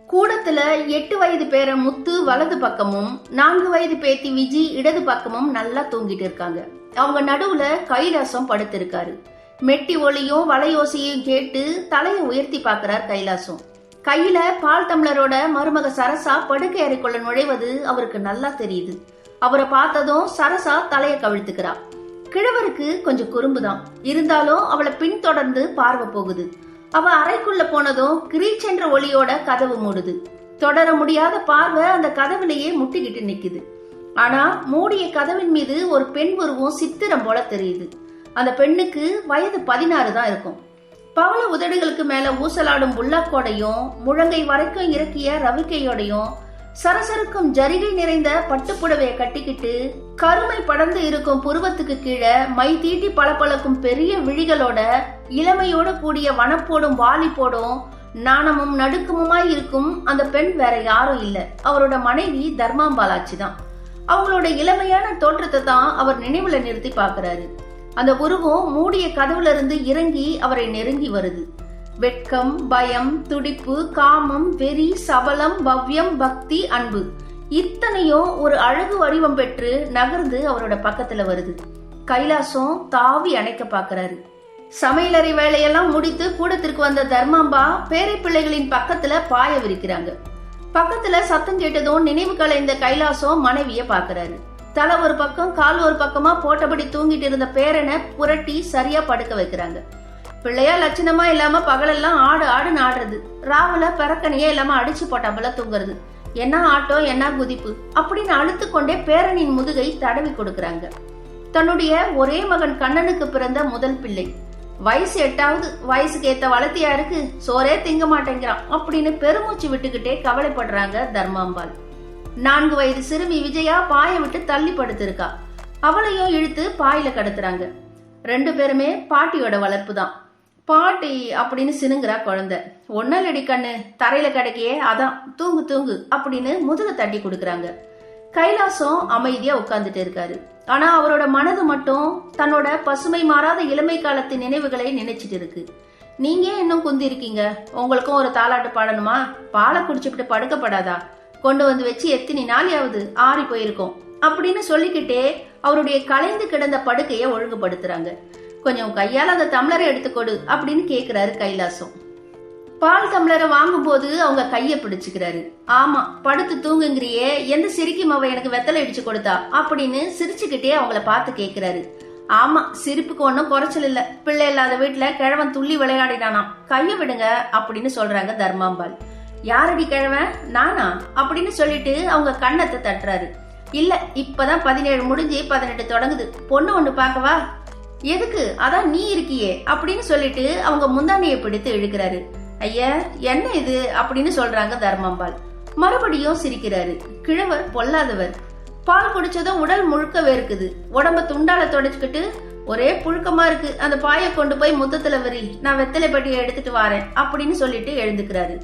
கூடத்துல 8 வயது பேரன் முத்து வலது பக்கமும் 4 வயது பேத்தி விஜி இடது பக்கமும் நல்லா தூங்கிட்டு இருக்காங்க. அவங்க நடுவுல கைலாசம் படுத்திருக்காரு. மெட்டி ஒளியும் வலையோசையும் கேட்டு தலையை உயர்த்தி பாக்குறார் கைலாசம். கையில பால் டம்ளரோட மருமக சரசா படுக்கை அறைக்குள்ள நுழைவது அவருக்கு நல்லா தெரியுது. அவரை பார்த்ததும் சரசா தலையை கவிழ்த்துக்கிறா. கிழவருக்கு கொஞ்சம் குறும்புதான், இருந்தாலும் அவளை பின்தொடர்ந்து பார்வை போகுது. அவ அறைக்குள்ள போனதும் கிரீச்சென்ற ஒளியோட கதவு மூடுது. தொடர முடியாத பார்வை அந்த கதவுலயே முட்டிக்கிட்டு நிக்குது. ஆனா மூடிய கதவின் மீது ஒரு பெண் உருவம் சித்திரம் போல தெரியுது. அந்த பெண்ணுக்கு வயது 16 தான் இருக்கும். பவள உதடுகளுக்கு மேல ஊசலாடும் புல்லாக்கோடையும் முழங்கை வரைக்கும் இறக்கிய ரவிக்கையோடையும் சரசருக்கும் ஜரிகை நிறைந்த பட்டுப்புடவையை கட்டிக்கிட்டு கருமை படர்ந்து இருக்கும் புருவத்துக்கு கீழே மை தீட்டி பளபளக்கும் பெரிய விழிகளோட இளமையோட கூடிய வனப்போடும் வாலிப்போடும் நாணமும் நடுக்கமுமாய் இருக்கும் அந்த பெண் வேற யாரும் இல்ல, அவரோட மனைவி தர்மாம்பாலாச்சி தான். அவங்களோட இளமையான தோற்றத்தை தான் அவர் நினைவுல நிறுத்தி பாக்குறாரு. அந்த உருவம் மூடிய கதவுல இருந்து இறங்கி அவரை நெருங்கி வருது. வெட்கம், பயம், துடிப்பு, காமம், வெறி, சபலம், பவ்யம், பக்தி, அன்பு இத்தனையும் ஒரு அழகு வடிவம் பெற்று நகர்ந்து அவரோட பக்கத்துல வருது. கைலாசம் தாவி அணைக்க பாக்குறாரு. சமையலறை வேலையெல்லாம் முடித்து கூடத்திற்கு வந்த தர்மாம்பா பேரை பிள்ளைகளின் பக்கத்துல பாய விரிக்கிறாங்க. பக்கத்துல சத்தம் கேட்டதும் நினைவு கலைந்த கைலாசம் மனைவிய பாக்குறாரு. தலை ஒரு பக்கம் கால் ஒரு பக்கமா போட்டபடி தூங்கிட்டு இருந்த பேரனை புரட்டி சரியா படுக்க வைக்கிறாங்க. பிள்ளையா லட்சணமா இல்லாம பகலெல்லாம் ஆடுன்னு ஆடுறது, ராவுல பிறக்கனையே இல்லாம அடிச்சு போட்டாபல தூங்குறது, என்ன ஆட்டம் என்ன குதிப்பு அப்படின்னு அழுத்து கொண்டே பேரனின் முதுகை தடவி கொடுக்கறாங்க. தன்னுடைய ஒரே மகன் கண்ணனுக்கு பிறந்த முதல் பிள்ளை, வயசு 8வது, வயசுக்கு ஏத்த வளர்த்தியா இருக்கு, சோரே திங்க மாட்டேங்கிறான் அப்படின்னு பெருமூச்சு விட்டுக்கிட்டே கவலைப்படுறாங்க தர்மாம்பாள். 4 வயது சிறுமி விஜயா பாய விட்டு தள்ளி படுத்திருக்கா. அவளையும் இழுத்து பாயில கடத்துறாங்க. 2 பேருமே பாட்டியோட வளர்ப்பு தான். பாட்டி அப்படின்னு சினுங்குறா குழந்தை. ஒன்னலடி கண்ணு தரையில கிடைக்கியே, அதான் தூங்கு தூங்கு அப்படின்னு முதுக தட்டி கொடுக்கறாங்க. கைலாசம் அமைதியா உட்கார்ந்துட்டு இருக்காரு. ஆனா அவரோட மனது மட்டும் தன்னோட பசுமை மாறாத இளமை காலத்து நினைவுகளை நினைச்சிட்டு இருக்கு. நீங்க இன்னும் குந்தி இருக்கீங்க, உங்களுக்கும் ஒரு தாலாட்டு பாடணுமா? பாலை குடிச்சுட்டு படுக்கப்படாதா? கொண்டு வந்து வச்சு எத்தனை நாளையாவது ஆறி போயிருக்கோம் அப்படின்னு சொல்லிக்கிட்டே அவருடைய கலைந்து கிடந்த படுக்கைய ஒழுங்குபடுத்துறாங்க. கொஞ்சம் கையால அந்த டம்ளரை எடுத்துக்கொடு அப்படின்னு கேக்குறாரு கைலாசம். பால் டம்ளரை வாங்கும் போது அவங்க கைய பிடிச்சுக்கிறாரு. ஆமா, படுத்து தூங்குங்கிறியே, எந்த சிரிக்கி மாவ எனக்கு வெத்தலை இடிச்சு கொடுத்தா அப்படின்னு சிரிச்சுக்கிட்டே அவங்கள பார்த்து கேக்குறாரு. ஆமா, சிரிப்புக்கு ஒன்னும் குறைச்சல் இல்ல, பிள்ளை இல்லாத வீட்டுல கிழவன் துள்ளி விளையாடினானா, கைய விடுங்க அப்படின்னு சொல்றாங்க தர்மாம்பாள். யாரடி கிழவன், நானா அப்படின்னு சொல்லிட்டு அவங்க கண்ணத்தை தட்டுறாரு. இல்ல, இப்பதான் 17 முடிஞ்சு 18 தொடங்குது, பொண்ணு ஒண்ணு பாக்கவா? எதுக்கு, அதான் நீ இருக்கியே அப்படின்னு சொல்லிட்டு அவங்க முந்தானையை பிடித்து இழுக்கிறாரு. ஐயா என்ன இது அப்படின்னு சொல்றாங்க தர்மாம்பாள். மறுபடியும் சிரிக்கிறாரு. கிழவர் பொல்லாதவர். பால் குடிச்சதும் உடல் முழுக்க வேர்க்குது, உடம்ப துண்டால தொடச்சுக்கிட்டு ஒரே புழுக்கமா இருக்கு, அந்த பாயை கொண்டு போய் முத்தத்துல வரி, நான் வெத்தலை பட்டியை எடுத்துட்டு வாரேன் அப்படின்னு சொல்லிட்டு எழுந்துக்கிறாரு.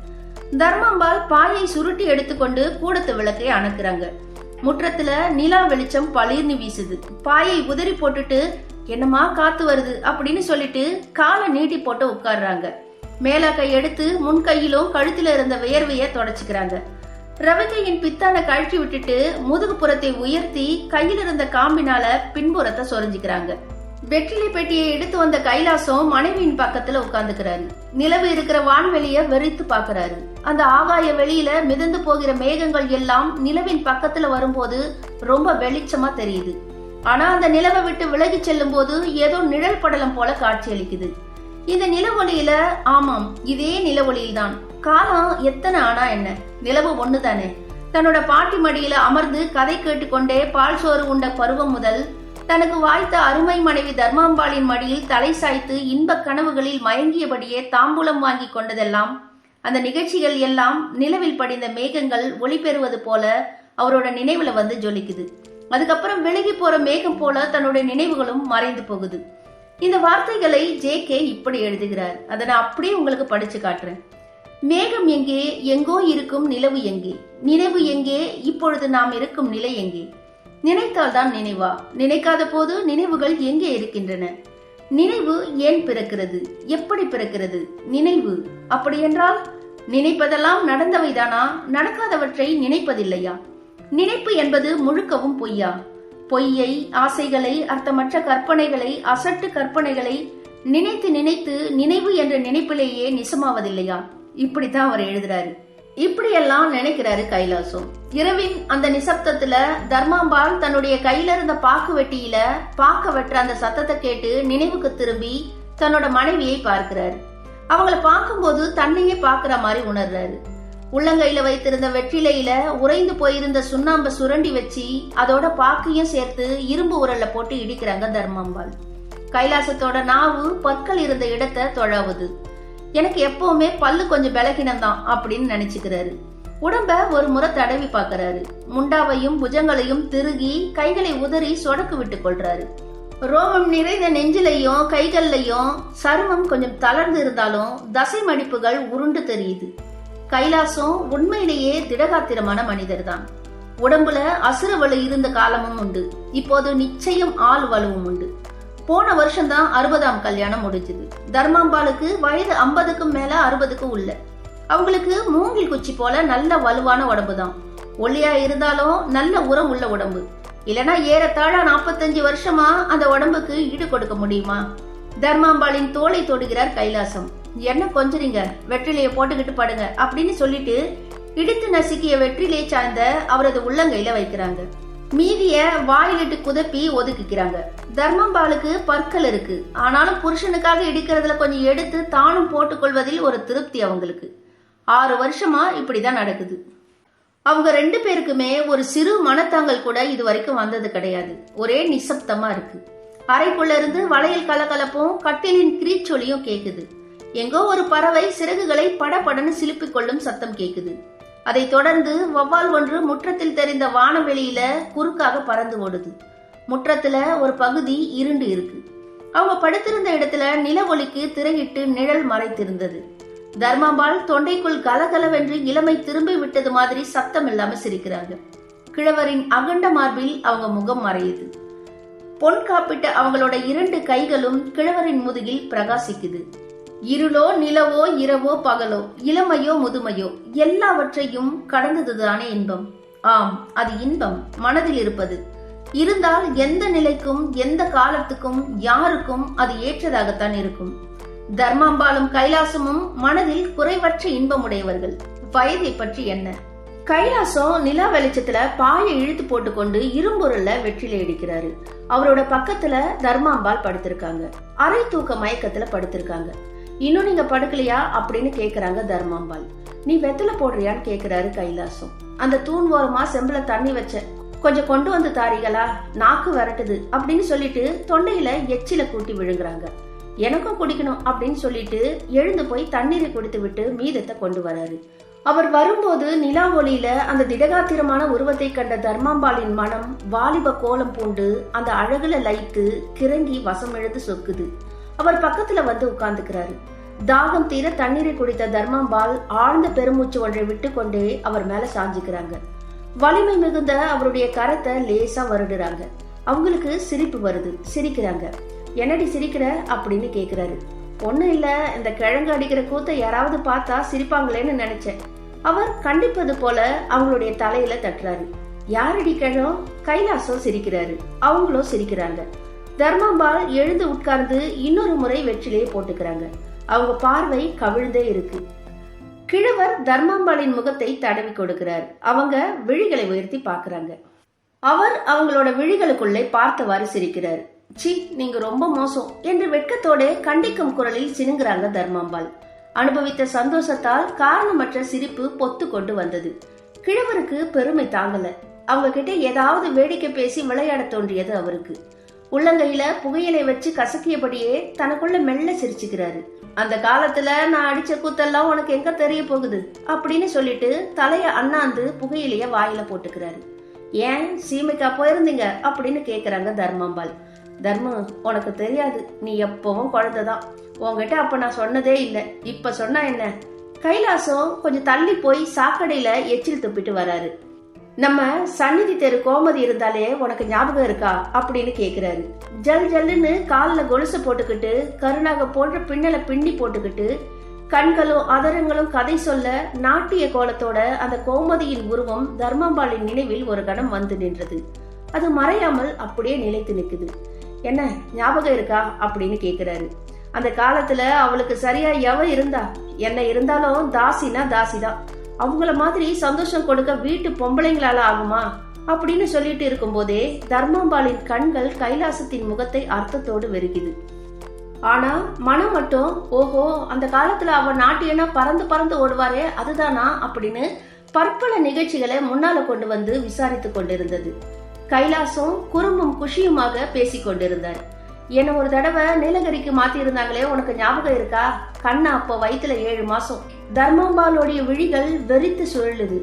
தர்மாம்பாள் பாயை சுருட்டி எடுத்துக்கொண்டு கூடத்து விளக்கை அணைக்கிறாங்க. முற்றத்துல நிலா வெளிச்சம் பளிர்னு வீசுது. பாயை உதறி போட்டுட்டு என்னமா காத்து வருது அப்படின்னு சொல்லிட்டு காலை நீட்டி போட்டு உட்கார்றாங்க. மேலா கை எடுத்து முன் கையிலும் கழுத்துல இருந்த வியர்வைய தொடச்சுக்கிறாங்க. ரவிக்கையின் பித்தான கழட்டி விட்டுட்டு முதுகு புறத்தை உயர்த்தி கையில் இருந்த காம்பினால பின்புறத்தை சொரிஞ்சுக்கிறாங்க. வெற்றிலை பெட்டியை எடுத்து வந்த கைலாசம் மனைவியின் பக்கத்துல உட்கார்ந்துக்கிறாரு. நிலவு இருக்கிற வான்வெளிய வெறித்து பாக்குறாரு. அந்த ஆகாய வெளியில மிதந்து போகிற மேகங்கள் எல்லாம் நிலவின் பக்கத்துல வரும்போது ரொம்ப வெளிச்சமா தெரியுது. ஆனா அந்த நிலவை விட்டு விலகி செல்லும் போது ஏதோ நிழல் படலம் போல காட்சி அளிக்குது. இந்த நிலவொளியில, ஆமாம் இதே நிலவொளியில்தான் காலம் எத்தனை ஆனா என்ன, நிலவு ஒண்ணுதானே. தன்னோட பாட்டி மடியில அமர்ந்து கதை கேட்டுக்கொண்டே பால் சோறு உண்ட பருவம் முதல் தனக்கு வாய்த்த அருமை மனைவி தர்மாம்பாளின் மடியில் தலை சாய்த்து இன்ப கனவுகளில் மயங்கியபடியே தாம்பூலம் வாங்கி கொண்டதெல்லாம், அந்த நிகழ்ச்சிகள் எல்லாம் நிலவில் படிந்த மேகங்கள் ஒளி பெறுவது போல அவரோட நினைவுல வந்து ஜொலிக்குது. அதுக்கப்புறம் விலகி போற மேகம் போல தன்னுடைய நினைவுகளும் மறைந்து போகுது. இந்த வார்த்தைகளை JK இப்படி எழுதுகிறார். அதை நான் அப்படியே உங்களுக்கு படிச்சு காட்டுறேன். மேகம் எங்கே, எங்கோ இருக்கும் நிலவு எங்கே, நினைவு எங்கே, இப்பொழுது நாம் இருக்கும் நிலை எங்கே, நினைத்தால்தான் நினைவா, நினைக்காத போது நினைவுகள் எங்கே இருக்கின்றன, நினைவு ஏன் பிறக்கிறது, எப்படி பிறக்கிறது, நினைவு அப்படியென்றால் நினைப்பதெல்லாம் நடந்தவைதானா? நடக்காதவற்றை நினைப்பதில்லையா? நினைப்பு என்பது முழுக்கவும் பொய்யா? பொய்யை, ஆசைகளை, அர்த்தமற்ற கற்பனைகளை, அசட்டு கற்பனைகளை நினைத்து நினைத்து நினைவு என்ற நினைப்பிலேயே நிசமாவதில்லையா? இப்படித்தான் அவர் எழுதுறாரு. இப்படியெல்லாம் நினைக்கிறாரு கைலாசம். இரவின் அந்த நிசப்தத்துல தர்மாம்பாள் தன்னுடைய கையில இருந்த பாக்கு வெட்டியில பாக்க வெட்டுற அந்த சத்தத்தை கேட்டு நினைவுக்கு திரும்பி தன்னோட மனைவியை பார்க்கிறாரு. அவங்கள பார்க்கும்போது தன்னையே பாக்குற மாதிரி உணர்றாரு. உள்ளங்கையில வைத்திருந்த வெற்றிலையில உறைந்து போயிருந்த சுண்ணாம்ப சுரண்டி வச்சு அதோட பாக்கையும் சேர்த்து இரும்பு உரல்ல போட்டு இடிக்கிறாங்க தர்மாம்பாள். கைலாசத்தோட நாவு பற்கள் இருந்த இடத்தை தொழாவுது. எனக்கு எப்பவுமே பல்லு கொஞ்சம் பலகீனம்தான் அப்படின்னு நினைச்சுக்கிறாரு. உடம்ப ஒரு முறை தடவி பாக்குறாரு. முண்டாவையும் புஜங்களையும் திருகி கைகளை உதறி சொடக்கு விட்டு கொள்றாரு. ரோமம் நிறைந்த நெஞ்சிலையும் கைகள்லையும் சருமம் கொஞ்சம் தளர்ந்து இருந்தாலும் தசை மடிப்புகள் உருண்டு தெரியுது. கைலாசம் உண்மையிலேயே திடகாத்திரமான மனிதர் தான். உடம்புல அசுர வலு இருந்த காலமும் உண்டு. இப்போது நிச்சயம் ஆள் வலுவும் உண்டு. போன வருஷம்தான் 60ஆம் கல்யாணம் முடிஞ்சது. தர்மாம்பாளுக்கு வயது 50க்கும் மேல 60க்கு உள்ள. அவங்களுக்கு மூங்கில் குச்சி போல நல்ல வலுவான உடம்பு தான். ஒல்லியா இருந்தாலும் நல்ல உரம் உள்ள உடம்பு. இல்லனா ஏறத்தாழ 45 வருஷமா அந்த உடம்புக்கு ஈடு கொடுக்க முடியுமா? தர்மாம்பாளின் தோலை தொடுகிறார் கைலாசம். என்ன கொஞ்சறீங்க, வெற்றிலைய போட்டுக்கிட்டு படுங்க அப்படின்னு சொல்லிட்டு இடித்து நசுக்கிய வெற்றிலை சாய்ந்த அவரது உள்ளங்கையில வைக்கிறாங்க. மீதிய வாயிலிட்டு குதப்பி ஒதுக்கிக்கிறாங்க. தர்மாம்பாளுக்கு பற்கள் இருக்கு. ஆனாலும் புருஷனுக்காக இடிக்கிறதுல கொஞ்சம் எடுத்து தானும் போட்டுக்கொள்வதில் ஒரு திருப்தி அவங்களுக்கு. 6 வருஷமா இப்படிதான் நடக்குது. அவங்க 2 பேருக்குமே ஒரு சிறு மனத்தாங்கல் கூட இது வரைக்கும் வந்தது கிடையாது. ஒரே நிசப்தமா இருக்கு. அறைக்குள்ள இருந்து வளையல் கலகலப்பும் கட்டிலின் கிரீச்சொலியும் கேக்குது. எங்கோ ஒரு பறவை சிறகுகளை படபடன்னு சிலுப்பிக் கொள்ளும் சத்தம் கேக்குது. அதை தொடர்ந்து வௌவால் ஒன்று முற்றத்தில் தெரிந்த வானவெளியில குறுக்காக பறந்து ஓடுது. முற்றத்துல ஒரு பகுதி இருண்டு இருக்கு. அவங்க படுத்திருந்த இடத்துல நில ஒளிக்கு திரையிட்டு நிழல் மறைத்திருந்தது. தர்மாம்பாள் தொண்டைக்குள் கலகலவென்று இளமை திரும்பி விட்டது மாதிரி சத்தம் இல்லாம சிரிக்கிறாங்க. கிழவரின் அகண்ட மார்பில் அவங்க முகம் மறையுது. பொன் காப்பிட்ட அவங்களோட 2 கைகளும் கிழவரின் முதுகில் பிரகாசிக்குது. இருளோ நிலவோ இரவோ பகலோ இளமையோ முதுமையோ எல்லாவற்றையும் கடந்ததுதானே இன்பம். ஆம், அது இன்பம் மனதில் இருப்பது. இருந்தால் எந்த நிலைக்கும் எந்த காலத்துக்கும் யாருக்கும் அது ஏற்றதாகத்தான் இருக்கும். தர்மாம்பாளும் கைலாசமும் மனதில் குறைவற்ற இன்பமுடையவர்கள். வயதை பற்றி என்ன? கைலாசம் நிலா வெளிச்சத்துல பாயை இழுத்து போட்டுக்கொண்டு இரும்பொருள்ல வெற்றிலை அடிக்கிறாரு. அவரோட பக்கத்துல தர்மாம்பாள் படுத்திருக்காங்க. அரை தூக்க மயக்கத்துல படுத்திருக்காங்க. இன்னும் நீங்க படுக்கலையா அப்படின்னு கேக்குறாங்க தர்மாம்பாள். நீ வெத்தலை போடுறியான்னு கேக்குறாரு கைலாசம். அந்த தூண் ஓரமா செம்புல தண்ணி வச்ச, கொஞ்சம் கொண்டு வந்து தாரீங்களா, நாக்கு வரட்டுது அப்படின்னு சொல்லிட்டு தொண்டையில எச்சில கூட்டி விழுங்குறாங்க. எனக்கும் குடிக்கணும் அப்படின்னு சொல்லிட்டு எழுந்து போய் தண்ணீரை குடித்து விட்டு மீதத்தை கொண்டு வராரு. அவர் வரும்போது நிலா ஒளியில அந்த திடகாத்திரமான உருவத்தை கண்ட தர்மாம்பாளின் மனம் வாலிப கோலம் பூண்டு அந்த அழகுல லைத்து கிறங்கி வசம் எழுந்து சொக்குது. அவர் பக்கத்துல வந்து உட்கார்ந்துக்கிறாரு. தாகம் தீர தண்ணீரை குடித்த தர்மாம்பாள் ஆழ்ந்த பெருமூச்சு ஒன்றை விட்டு கொண்டே அவர் மேல சாஞ்சிக்கிறாங்க. வலிமை மிகுந்த அவருடைய கரத்தை லேசா வருடுறாங்க. அவங்களுக்கு சிரிப்பு வருது. சிரிக்கிறாங்க. என்னடி சிரிக்கிற அப்படின்னு கேக்குறாரு. ஒண்ணும் இல்ல, இந்த கிழங்கு அடிக்கிற கூத்த யாராவது பார்த்தா சிரிப்பாங்களேன்னு நினைச்சேன். அவர் கண்டிப்பது போல அவங்களுடைய தலையில தட்டுறாரு. யாரடி கிழம்? கைலாசம் சிரிக்கிறாரு. அவங்களும் சிரிக்கிறாங்க. தர்மாம்பாள் எழுந்து உட்கார்ந்து இன்னொரு முறை வெற்றிலையை போட்டுக்கிறாங்க. அவங்க பார்வை கவிழ்ந்தே இருக்கு. கிழவர் தர்மாம்பாளின் முகத்தை தடவி கொடுக்கிறார். அவங்க விழிகளை உயர்த்தி பாக்குறாங்க. அவர் அவங்களோட விழிகளுக்குள்ளே பார்த்தவாறு சிரிக்கிறார். சி, நீங்க ரொம்ப மோசம் என்று வெட்கத்தோட கண்டிக்கும் குரலில் சினுங்குறாங்க தர்மாம்பாள். அனுபவித்த சந்தோஷத்தால் காரணமற்ற சிரிப்பு பொத்து கொண்டு வந்தது. கிழவருக்கு பெருமை தாங்கல. அவங்க கிட்ட ஏதாவது வேடிக்கை பேசி விளையாட தோன்றியது அவருக்கு. உள்ளங்கையில புகையிலை வச்சு கசக்கியபடியே தனக்குள்ள மெல்ல சிரிச்சுக்கிறாரு. அந்த காலத்துல நான் அடிச்ச கூத்தெல்லாம் உனக்கு எங்க தெரிய போகுது அப்படின்னு சொல்லிட்டு தலைய அண்ணாந்து புகையிலைய வாயில போட்டுக்கிறாரு. ஏன் சீமைக்கா போயிருந்தீங்க அப்படின்னு கேக்குறாங்க தர்மாம்பாள். தர்மு, உனக்கு தெரியாது, நீ எப்பவும் குழந்தைதான். உங்ககிட்ட அப்ப நான் சொன்னதே இல்லை, இப்ப சொன்னா என்ன? கைலாசம் கொஞ்சம் தள்ளி போய் சாக்கடையில எச்சில் துப்பிட்டு வராரு. நம்ம சந்நிதி தெரு கோமதி இருந்தாலே உனக்கு ஞாபகம் இருக்கா அப்படின்னு கேக்குறாரு. ஜல் ஜல்லுன்னு காலில் கொலுசு போட்டுக்கிட்டு கருணாக போன்ற பின்னலை பின்னி போட்டுக்கிட்டு கண்களும் அதரங்களும் கதை சொல்ல நாட்டிய கோலத்தோட அந்த கோமதியின் உருவம் தர்மாம்பாளின் நினைவில் ஒரு கணம் வந்து நின்றது. அது மறையாமல் அப்படியே நிலைத்து நிற்குது. என்ன ஞாபகம் இருக்கா அப்படின்னு கேக்குறாரு. அந்த காலத்துல அவளுக்கு சரியா எவ இருந்தா? என்ன இருந்தாலும் தாசினா தாசிதான். அவங்கள மாதிரி சந்தோஷம் கொடுக்க வீட்டு பொம்பளைங்களால ஆகுமா அப்படின்னு சொல்லிட்டு இருக்கும் போதே தர்மாம்பாளின் கண்கள் கைலாசத்தின் முகத்தை அர்த்தத்தோடு வெறுக்குது. ஆனா மனம் மட்டும் ஓஹோ அந்த காலத்துல அவ நாட்டியனா பறந்து பறந்து ஓடுவாரே அதுதானா அப்படின்னு பற்பல நிகழ்ச்சிகளை முன்னால கொண்டு வந்து விசாரித்து கொண்டிருந்தது. கைலாசம் குறும்பும் குஷியுமாக பேசிக் கொண்டிருந்தார். என்ன ஒரு தடவை நீலகிரிக்கு மாத்தி இருந்தாங்களே, உனக்கு ஞாபகம் இருக்கா? கண்ணா அப்போ வயிற்றுல 7 மாசம். தர்மாம்பாளுடைய விழிகள் வெறித்து சுழலுது.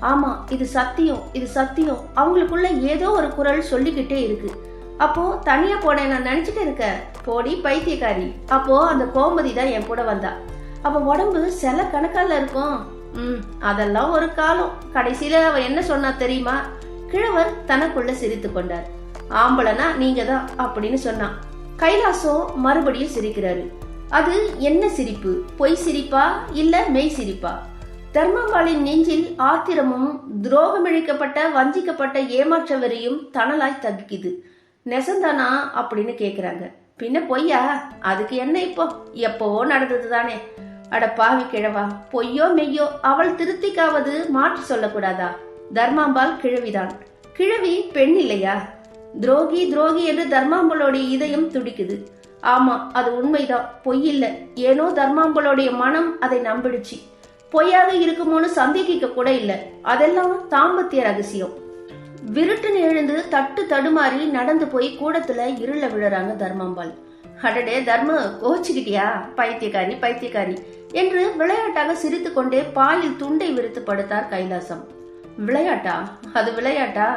ஆமா இது சத்தியம், இது சத்தியம். அவங்களுக்குள்ள ஏதோ ஒரு குரல் சொல்லிக்கிட்டே இருக்கு. அப்போ தனியா போனேன் நான் நினைச்சிட்டு இருக்க. போடி பைத்தியக்காரி. அப்போ அந்த கோமதி தான் என் கூட வந்தா. அப்ப உடம்பு சில கணக்கால இருக்கும். அதெல்லாம் ஒரு காலம். கடைசியில அவ என்ன சொன்னா தெரியுமா? கிழவர் தனக்குள்ள சிரித்து கொண்டார். ஆம்பளனா நீங்க தான் அப்படின்னு சொன்னான். கைலாசம் மறுபடியும் சிரிக்கிறாரு. அது என்ன சிரிப்பு? பொய் சிரிப்பா இல்ல மெய் சிரிப்பா? தர்மாம்பாளின் நெஞ்சில் ஆத்திரமும் துரோகமிழைக்கப்பட்ட வஞ்சிக்கப்பட்ட ஏமாற்ற வெறியும் தணலாய் தகிக்குது. நெசந்தானா அப்படின்னு கேக்குறாங்க. பின்ன பொய்யா? அதுக்கு என்ன இப்போ? எப்பவோ நடந்தது தானே. அட பாவி கிழவா, பொய்யோ மெய்யோ அவள் திருத்திக்காவது மாற்றி சொல்லக்கூடாதா? தர்மாம்பாள் கிழவிதான். கிழவி பெண் இல்லையா? துரோகி துரோகி என்று தர்மாம்பாளுடைய இதயம் துடிக்குது. ஆமா அது உண்மைதான், பொய் இல்ல. ஏனோ தர்மாம்பாளுடைய மனம் அதை நம்பிடுச்சு. பொய்யாக இருக்குமோன்னு சந்தேகிக்க கூட இல்ல. அதெல்லாம் தாம்பத்திய ரகசியம். விருட்டுன்னு எழுந்து தட்டு தடுமாறி நடந்து போய் கூடத்துல இருள விழுறாங்க தர்மாம்பாள். அடடே தர்ம, கோச்சுக்கிட்டியா? பைத்தியக்காரி பைத்தியக்காரி என்று விளையாட்டாக சிரித்து கொண்டே பாயில் துண்டை விரித்து படுத்தார் கைலாசம். விளையாட்டா? அது விளையாட்டா?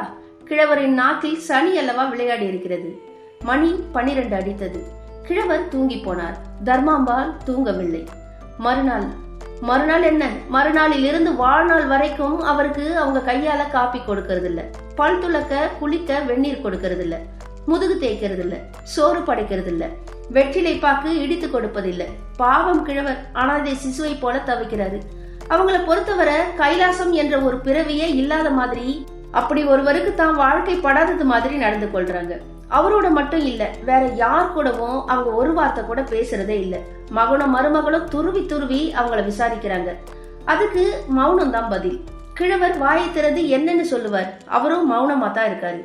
கிழவரின் நாக்கில் சனி அல்லவா விளையாடி இருக்கிறது. மணி 12 அடித்தது. கிழவர் தூங்கி போனார். தர்மாம்பாள் தூங்கவில்லை. மறுநாள் என்ன? மறுநாளில் இருந்து வாழ்நாள் வரைக்கும் அவருக்கு அவங்க கையால காப்பி கொடுக்கறது இல்ல, பல் துளக்க குளிக்க வெந்நீர் கொடுக்கறது இல்ல, முதுகு தேய்க்கிறது இல்ல, சோறு படைக்கிறது இல்ல, வெற்றிலை பாக்கு இடித்து கொடுப்பதில்லை. பாவம் கிழவர் அனாதை சிசுவை போல தவிக்கிறாரு. அவங்கள பொறுத்தவரை கைலாசம் என்ற ஒரு பிறவியே இல்லாத மாதிரி, அப்படி ஒருவருக்கு தான் வாழ்க்கை படாதது மாதிரி நடந்து கொள்றாங்க. அவரோட மட்டும் இல்ல, வேற யார் கூடவும் அவங்க ஒரு வார்த்தை கூட பேசுறதே இல்ல. மகனும் மருமகளும் துருவி துருவி அவங்கள விசாரிக்கிறாங்க. அதுக்கு மௌனம் தான் பதில். கிழவர் வாயை திறந்து என்னன்னு சொல்லுவார்? அவரும் மௌனமா தான் இருக்காரு.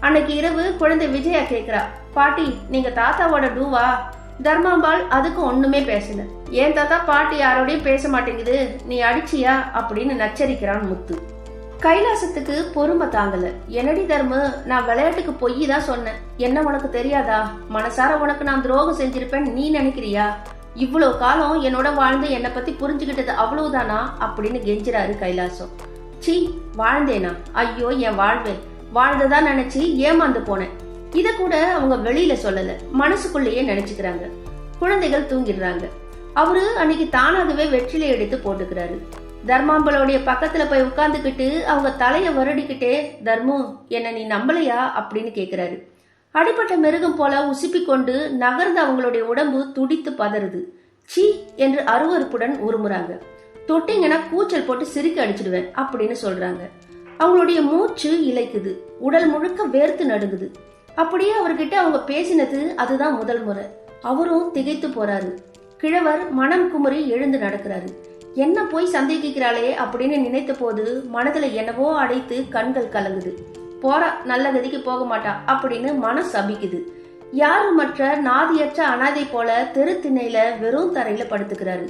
அன்னைக்கு இரவு குழந்தை விஜயா கேக்குறா, பாட்டி நீங்க தாத்தாவோட டூவா? தர்மாம்பாள் அதுக்கு ஒண்ணுமே பேசல. ஏன் தாத்தா பாட்டி யாரோடையும் பேச மாட்டேங்குது, நீ அடிச்சியா அப்படின்னு நச்சரிக்கிறான் முத்து. கைலாசத்துக்கு பொறுமை தாங்கல. என்னடி தர்மு, நான் விளையாட்டுக்கு பொய் தான் சொன்னேன். என்ன உனக்கு தெரியாதா? மனசார உனக்கு நான் துரோகம் செஞ்சிருப்பேன் நீ நினைக்கிறியா? இவ்வளவு காலம் என்னோட வாழ்ந்து என்னை பத்தி புரிஞ்சுக்கிட்டது அவ்வளவுதானா அப்படின்னு கெஞ்சிறாரு கைலாசம். சீ, வாழ்ந்தேனா? ஐயோ என் வாழ்வே, வாழ்ந்ததான் நினைச்சு ஏமாந்து போனேன். இத கூட அவங்க வெளியில சொல்லல, மனசுக்குள்ளேயே நினைச்சுக்கிறாங்க. குழந்தைகள் தூங்கிடுறாங்க. அவரு அன்னைக்கு தானாகவே வெற்றிலை எடுத்து போட்டுக்கிறாரு. தர்மாம்பாளுடைய பக்கத்துல போய் உட்கார்ந்துகிட்டு அவங்க தலைய வருடிக்கிட்டே, தர்மு என்ன நீ நம்பலையா அப்படின்னு கேக்குறாரு. அடிப்பட்ட மிருகம் போல உசுப்பி கொண்டு நகர்ந்து அவங்களுடைய உடம்பு துடித்து பதறுது. சீ என்று அருவருப்புடன் உருமுறாங்க. தொட்டிங்கன்னா கூச்சல் போட்டு சிரிக்க அடிச்சிடுவேன் அப்படின்னு சொல்றாங்க. அவங்களுடைய மூச்சு இழைக்குது, உடல் முழுக்க வேர்த்து நடுங்குது. அப்படியே அவர்கிட்ட அவங்க பேசினது அதுதான் முதல் முறை. அவரும் திகைத்து போறாரு. கிழவர் மனம் குமுறி எழுந்து நடக்கிறாரு. என்ன போய் சந்தேகிக்கிறாளே அப்படின்னு நினைத்த போது மனதுல என்னவோ அடைத்து கண்கள் கலங்குது. போறா, நல்ல கதிக்கு போக மாட்டா அப்படின்னு மனம் சபிக்குது. யாரும் மற்ற நாதியற்ற அனாதை போல தெரு திண்ணையில வெறும் தரையில படுத்துக்கிறாரு.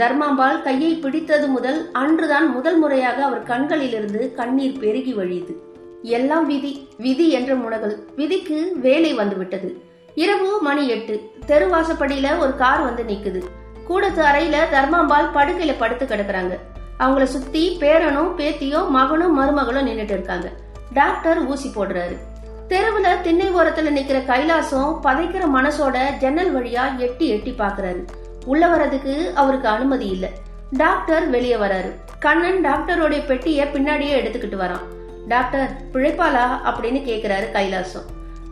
தர்மாம்பாள் கையை பிடித்தது முதல் அன்றுதான் முதல் முறையாக அவர் கண்களிலிருந்து கண்ணீர் பெருகி வழியுது. எல்லாம் விதி, விதி என்ற முனகல். விதிக்கு வேலை வந்து விட்டது. இரவு மணி 8. தெருவாசப்படியில ஒரு கார் வந்து நிக்குது. கூடத்து அறையில தர்மாம்பாள் படுக்கையில படுத்து கிடக்குறாங்க. அவங்கள சுத்தி பேரனும் பேத்தியும் மகனும் மருமகளும் நின்னுட்டு இருக்காங்க. டாக்டர் ஊசி போடுறாரு. தெருவுல திண்ணை ஓரத்துல நிக்கிற கைலாசம் பதைக்கிற மனசோட ஜன்னல் வழியா எட்டி எட்டி பாக்குறாரு. உள்ள வர்றதுக்கு அவருக்கு அனுமதி இல்ல. டாக்டர் வெளியே வராரு. கண்ணன் டாக்டரோட பெட்டிய பின்னாடியே எடுத்துக்கிட்டு வரான். டாக்டர் பிழைப்பாளா அப்படின்னு கேக்குறாரு கைலாசம்.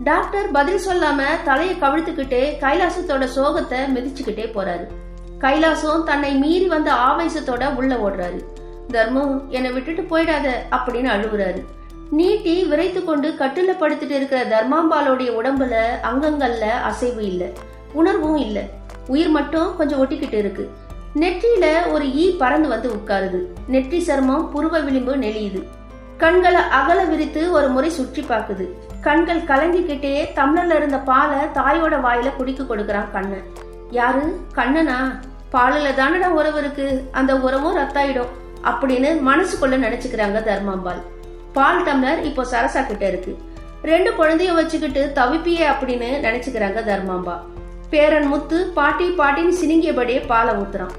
டாக்டர் பதில் சொல்லாம தலைய கவிழ்த்துக்கிட்டே கைலாசத்தோட சோகத்தை மிதிச்சுக்கிட்டே போறாரு. கைலாசம் தன்னை மீறி வந்த ஆவேசத்தோட உள்ள ஓடுறாரு. தர்மு, என்னை விட்டுட்டு போயிடாத அப்படின்னு அழுகுறாரு. நீட்டி விரைத்து கொண்டு கட்டுல படுத்துட்டு இருக்கிற தர்மாம்பாளுடைய உடம்புல அங்கங்கள்ல அசைவு இல்ல, உணர்வும் இல்ல. உயிர் மட்டும் கொஞ்சம் ஒட்டிக்கிட்டு இருக்கு. நெற்றியில ஒரு ஈ பறந்து வந்து உட்காருது. நெற்றி சர்மம் புருவ விளிம்பு நெளியுது. கண்களை அகல விரித்து ஒரு முறை சுற்றி பார்க்குது. கண்கள் கலங்கிக்கிட்டே டம்ளர்ல இருந்த பாலை தாயோட வாயில குடிக்க கொடுக்கறான் கண்ணன். யாரு? கண்ணனா? பாலுல தானடா உறவு இருக்கு, அந்த உறவும் ரத்தாயிடும் அப்படின்னு மனசுக்குள்ள நினைச்சுக்கிறாங்க தர்மாம்பாள். பால் டம்ளர் இப்போ சரசா கிட்ட இருக்கு. 2 குழந்தைய வச்சுக்கிட்டு தவிப்பியே அப்படின்னு நினைச்சுக்கிறாங்க தர்மாம்பா. பேரன் முத்து பாட்டி பாட்டின்னு சினிங்கியபடியே பாலை ஊத்துறான்.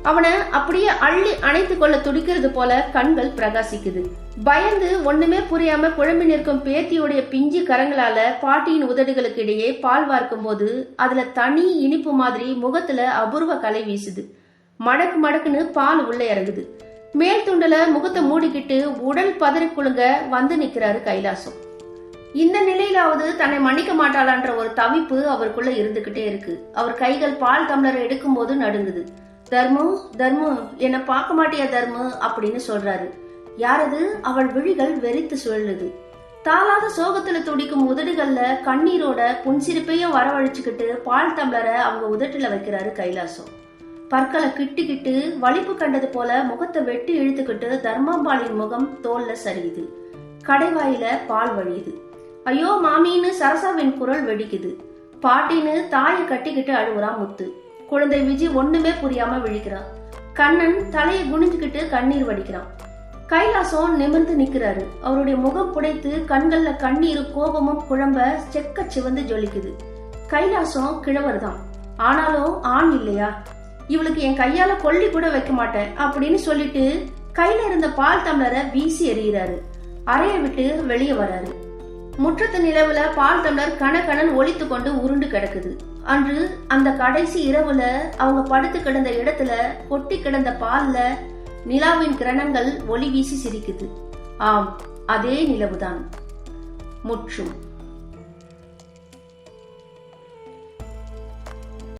அவனை அப்படியே அள்ளி அணைத்து கொள்ள துடிக்கிறது போல கண்கள் பிரகாசிக்குது. பயந்து ஒண்ணுமே புரியாம குழம்பி நிற்கும் பேத்தியுடைய பிஞ்சு கரங்களால பாட்டியின் உதடுகளுக்கு இடையே பால் வார்க்கும் போது அதுல தனி இனிப்பு மாதிரி முகத்துல அபூர்வ கலை வீசுது. மடக்கு மடக்குன்னு பால் உள்ள இறங்குது. மேல் துண்டுல முகத்தை மூடிக்கிட்டு உடல் பதறி குலுங்க வந்து நிக்கிறாரு கைலாசம். இந்த நிலையிலாவது தன்னை மன்னிக்க மாட்டாளான்ற ஒரு தவிப்பு அவருக்குள்ள இருந்துகிட்டே இருக்கு. அவர் கைகள் பால் டம்ளரை எடுக்கும் போது நடுங்குது. தர்மு, தர்மு, என்ன பார்க்க மாட்டியா தர்மு அப்படின்னு சொல்றாரு. யாரது? அவள் விழிகள் வெறித்து சுழலுது. தாளாத சோகத்துல துடிக்கும் உதடுகள்ல கண்ணீரோட புன்சிரிப்பையும் வரவழைச்சுக்கிட்டு பால் டம்ளரை அவங்க உதட்டுல வைக்கிறாரு கைலாசம். பற்களை கிட்டிக்கிட்டு வலிப்பு கண்டது போல முகத்தை வெட்டி இழுத்துக்கிட்டு தர்மாம்பாளின் முகம் தோல்ல சரியுது. கடைவாயில பால் வழியுது. ஐயோ மாமின்னு சரசாவின் குரல் வெடிக்குது. பாட்டின்னு தாயை கட்டிக்கிட்டு அழுகுறான் முத்து. குழந்தை விஜி ஒண்ணுமே புரியாம விழிக்கிறான். கண்ணன் தலையை குனிஞ்சுக்கிட்டு கண்ணீர் வடிக்கிறான். கைலாசம் நிமிர்ந்து நிக்கிறாரு. அவருடைய முகம் புடைத்து கண்கள்ல கண்ணீரும் கோபமும் குழம்ப செக்க சிவந்து ஜொலிக்குது. கைலாசம் கிழவர் தான், ஆனாலும் ஆண் இல்லையா? இவளுக்கு என் கையால கொல்லி கூட வைக்க மாட்டேன் அப்படின்னு சொல்லிட்டு கையில இருந்த பால் டம்ளரை வீசி எறிகிறாரு. அறையை விட்டு வெளியே வராரு. முற்றத்து நிலவுல பால் டம்ளர் கணக்கணன் ஒலித்து கொண்டு உருண்டு கிடக்குது. அன்று அந்த கடைசி இரவுல அவங்க படுத்து கிடந்த இடத்துல கொட்டி கிடந்த பால்ல நிலாவின் கிரணங்கள் ஒளி வீசி சிரிக்குது. ஆம், அதே நிலவுதான். முற்றும்.